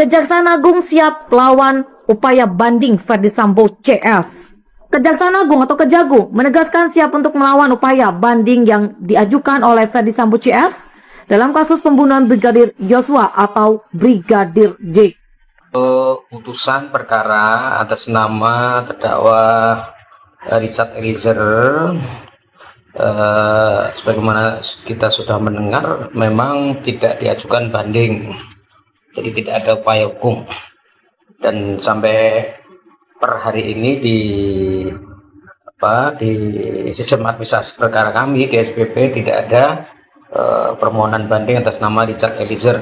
Kejaksaan Agung siap lawan upaya banding Ferdi Sambo CS. Kejaksaan Agung atau Kejagung menegaskan siap untuk melawan upaya banding yang diajukan oleh Ferdi Sambo CS dalam kasus pembunuhan Brigadir Yosua atau Brigadir J. Putusan perkara atas nama terdakwa Richard Eliezer, sebagaimana kita sudah mendengar, memang tidak diajukan banding. Jadi tidak ada upaya hukum, dan sampai per hari ini di sistem administrasi perkara kami di SPP tidak ada permohonan banding atas nama Richard Eliezer.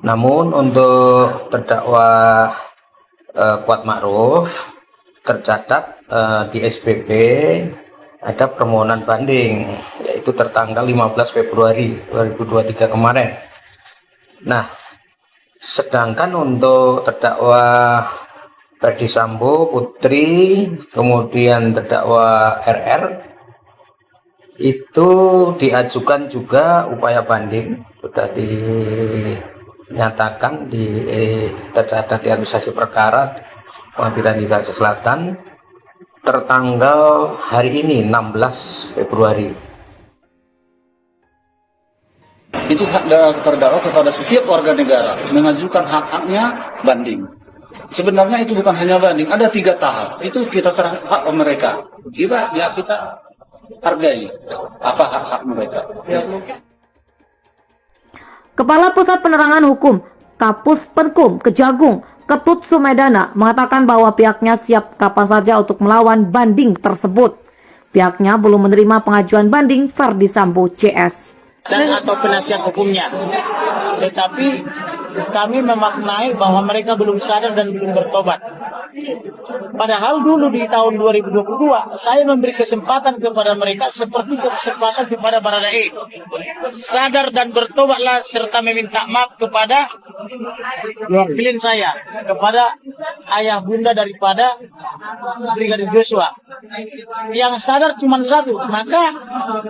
Namun untuk terdakwa Kuat Ma'ruf tercatat di SPP ada permohonan banding, yaitu tertanggal 15 Februari 2023 kemarin. Nah, sedangkan untuk terdakwa Ferdi Sambo, Putri, kemudian terdakwa RR, itu diajukan juga upaya banding, sudah dinyatakan tercatat di administrasi perkara Pengadilan Jakarta Selatan tertanggal hari ini 16 Februari. Itu hak terdakwa kepada setiap warga negara mengajukan hak-haknya banding. Sebenarnya itu bukan hanya banding, ada 3 tahap. Itu kita serah hak mereka. Kita hargai apa hak-hak mereka. Kepala Pusat Penerangan Hukum Kapus Penkum Kejagung Ketut Sumedana mengatakan bahwa pihaknya siap kapan saja untuk melawan banding tersebut. Pihaknya belum menerima pengajuan banding Ferdi Sambo CS dan atau penasihat hukumnya, tetapi kami memaknai bahwa mereka belum sadar dan belum bertobat. Padahal dulu di tahun 2022 saya memberi kesempatan kepada mereka seperti kesempatan kepada Baradae, sadar dan bertobatlah serta meminta maaf kepada wakilin saya, kepada ayah bunda daripada Brigadir Yosua. Yang sadar cuma satu, maka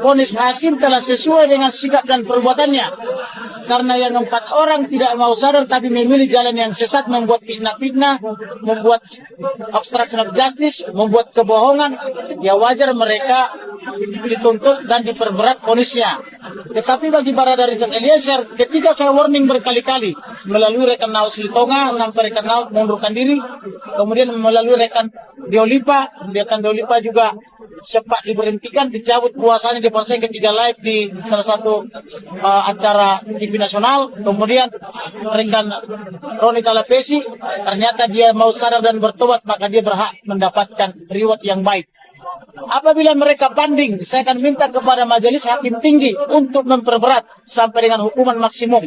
vonis hakim telah sesuai dengan sikap dan perbuatannya. Karena yang 4 orang tidak mau sadar tapi memilih jalan yang sesat, membuat fitnah-fitnah, membuat obstruction of justice, membuat kebohongan, ya wajar mereka dituntut dan diperberat vonisnya. Tetapi bagi Barada Richard Eliezer, ketika saya warning berkali-kali melalui rekan Naut Silitonga sampai rekan Naut mengundurkan diri, kemudian melalui rekan Deolipa juga sempat diberhentikan, dicabut kuasanya di saya ketika live di salah satu acara TV nasional. Kemudian rekan Roni Talapesi, ternyata dia mau sadar dan bertobat, maka dia berhak mendapatkan reward yang baik. Apabila mereka banding, saya akan minta kepada majelis hakim tinggi untuk memperberat sampai dengan hukuman maksimum,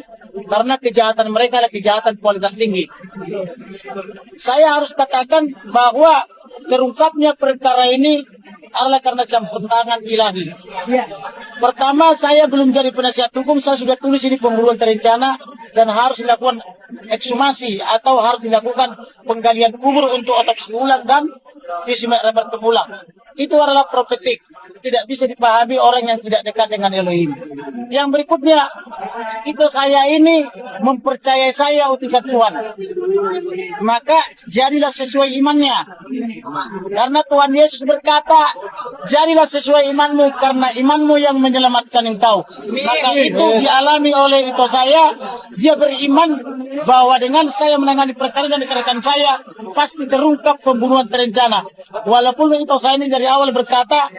karena kejahatan mereka adalah kejahatan kualitas tinggi. Saya harus katakan bahwa terungkapnya perkara ini adalah karena campur tangan ilahi. Pertama, saya belum jadi penasihat hukum, saya sudah tulis ini pembunuhan terencana dan harus dilakukan ekshumasi atau harus dilakukan penggalian kubur untuk otopsi ulang dan visum et repertum ulang. Itu adalah profetik, tidak bisa dipahami orang yang tidak dekat dengan Elohim. Yang berikutnya, itu saya ini mempercayai saya utusan Tuhan, maka jadilah sesuai imannya. Karena Tuhan Yesus berkata, jadilah sesuai imanmu, karena imanmu yang menyelamatkan engkau. Maka itu dialami oleh itu saya. Dia beriman bahwa dengan saya menangani perkara dan rekan saya pasti terungkap pembunuhan terencana. Walaupun itu saya ini dari awal berkata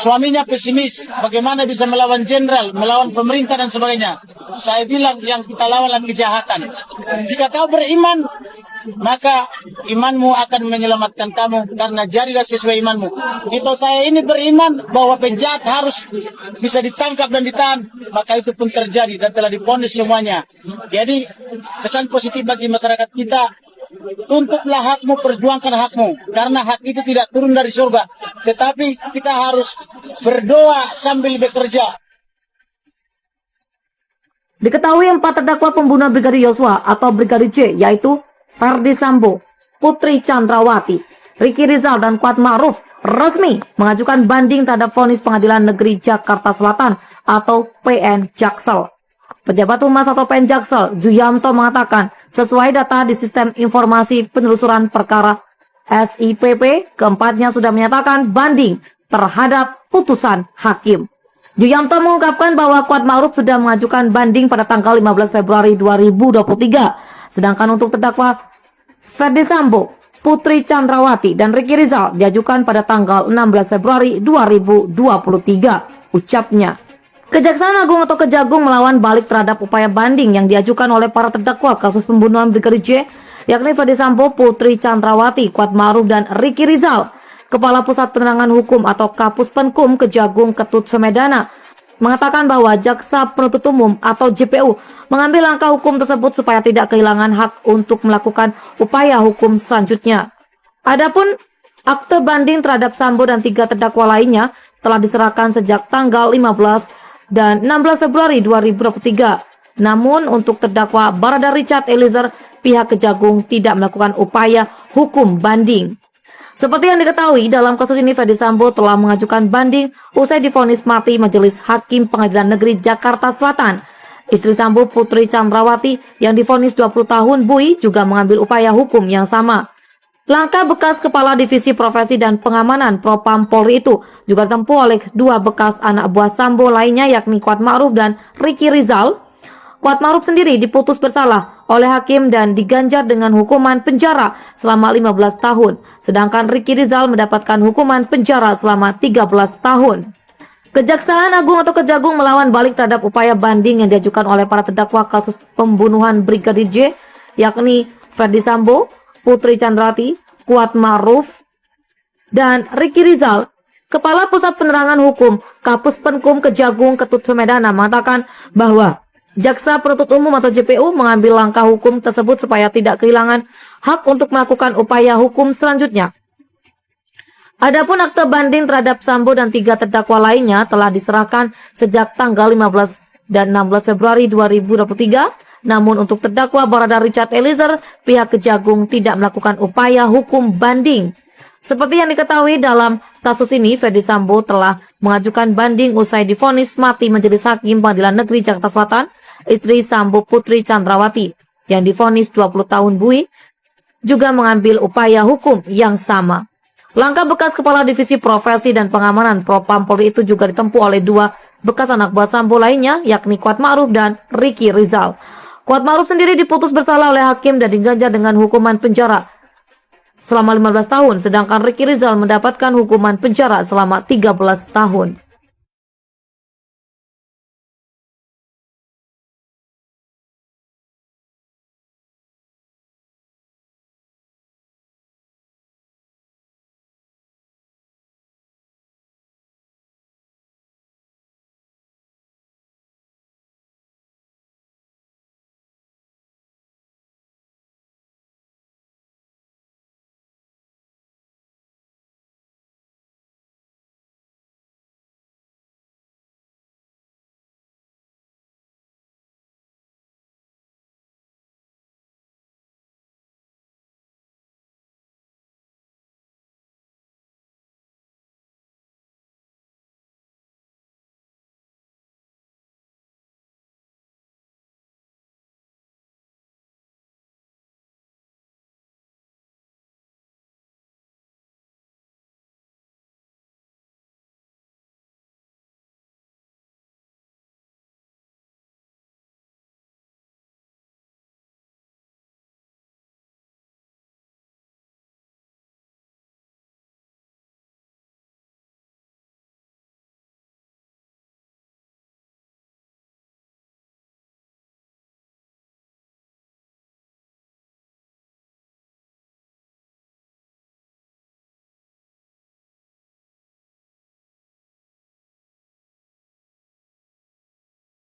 suaminya pesimis, bagaimana bisa melawan jenderal, melawan pemerintah dan sebagainya. Saya bilang yang kita lawan adalah kejahatan. Jika kau beriman, maka imanmu akan menyelamatkan kamu, karena jadilah sesuai imanmu. Itu saya ini beriman bahwa penjahat harus bisa ditangkap dan ditahan, maka itu pun terjadi dan telah divonis semuanya. Jadi pesan positif bagi masyarakat kita, tuntutlah hakmu, perjuangkan hakmu, karena hak itu tidak turun dari surga, tetapi kita harus berdoa sambil bekerja. Diketahui 4 terdakwa pembunuhan Brigadir Yosua atau Brigadir J, yaitu Ferdi Sambo, Putri Chandrawati, Ricky Rizal, dan Kuat Ma'ruf resmi mengajukan banding terhadap vonis Pengadilan Negeri Jakarta Selatan atau PN Jaksel. Pejabat Humas atau Penjaksel, Juyamto mengatakan, sesuai data di Sistem Informasi Penelusuran Perkara SIPP, keempatnya sudah menyatakan banding terhadap putusan hakim. Juyamto mengungkapkan bahwa Kuatma'ruf sudah mengajukan banding pada tanggal 15 Februari 2023, sedangkan untuk terdakwa Ferdi Sambo, Putri Chandrawati, dan Ricky Rizal diajukan pada tanggal 16 Februari 2023. Ucapnya, Kejaksaan Agung atau Kejagung melawan balik terhadap upaya banding yang diajukan oleh para terdakwa kasus pembunuhan Brigadir J, yakni Ferdi Sambo, Putri Chandrawati, Kuatma'ruf, dan Ricky Rizal. Kepala Pusat Penerangan Hukum atau Kapus Penkum Kejagung Ketut Sumedana mengatakan bahwa Jaksa Penuntut Umum atau JPU mengambil langkah hukum tersebut supaya tidak kehilangan hak untuk melakukan upaya hukum selanjutnya. Adapun akte banding terhadap Sambo dan 3 terdakwa lainnya telah diserahkan sejak tanggal 15 dan 16 Februari 2023. Namun untuk terdakwa Barada Richard Eliezer, pihak Kejagung tidak melakukan upaya hukum banding. Seperti yang diketahui, dalam kasus ini Ferdi Sambo telah mengajukan banding usai divonis mati Majelis Hakim Pengadilan Negeri Jakarta Selatan. Istri Sambo, Putri Chandrawati, yang divonis 20 tahun bui juga mengambil upaya hukum yang sama. Langkah bekas Kepala Divisi Profesi dan Pengamanan Propam Polri itu juga ditempuh oleh 2 bekas anak buah Sambo lainnya, yakni Kuatma'ruf dan Ricky Rizal. Kuatma'ruf sendiri diputus bersalah oleh hakim dan diganjar dengan hukuman penjara selama 15 tahun, sedangkan Ricky Rizal mendapatkan hukuman penjara selama 13 tahun. Kejaksaan Agung atau Kejagung melawan balik terhadap upaya banding yang diajukan oleh para terdakwa kasus pembunuhan Brigadir J, yakni Ferdi Sambo, Putri Chandrawati, Kuatma'ruf, dan Ricky Rizal. Kepala Pusat Penerangan Hukum Kapus Penkum Kejagung Ketut Sumedana mengatakan bahwa Jaksa Penuntut Umum atau JPU mengambil langkah hukum tersebut supaya tidak kehilangan hak untuk melakukan upaya hukum selanjutnya. Adapun akte banding terhadap Sambo dan 3 terdakwa lainnya telah diserahkan sejak tanggal 15 dan 16 Februari 2023. Namun untuk terdakwa Barada Richard Eliezer, pihak Kejagung tidak melakukan upaya hukum banding. Seperti yang diketahui, dalam kasus ini Ferdi Sambo telah mengajukan banding usai divonis mati Majelis Hakim Pengadilan Negeri Jakarta Selatan. Istri Sambo, Putri Chandrawati, yang divonis 20 tahun bui, juga mengambil upaya hukum yang sama. Langkah bekas Kepala Divisi Profesi dan Pengamanan Propam Polri itu juga ditempuh oleh 2 bekas anak buah Sambo lainnya, yakni Kuatma'ruf dan Ricky Rizal. Kuatma'ruf sendiri diputus bersalah oleh hakim dan diganjar dengan hukuman penjara selama 15 tahun, sedangkan Ricky Rizal mendapatkan hukuman penjara selama 13 tahun.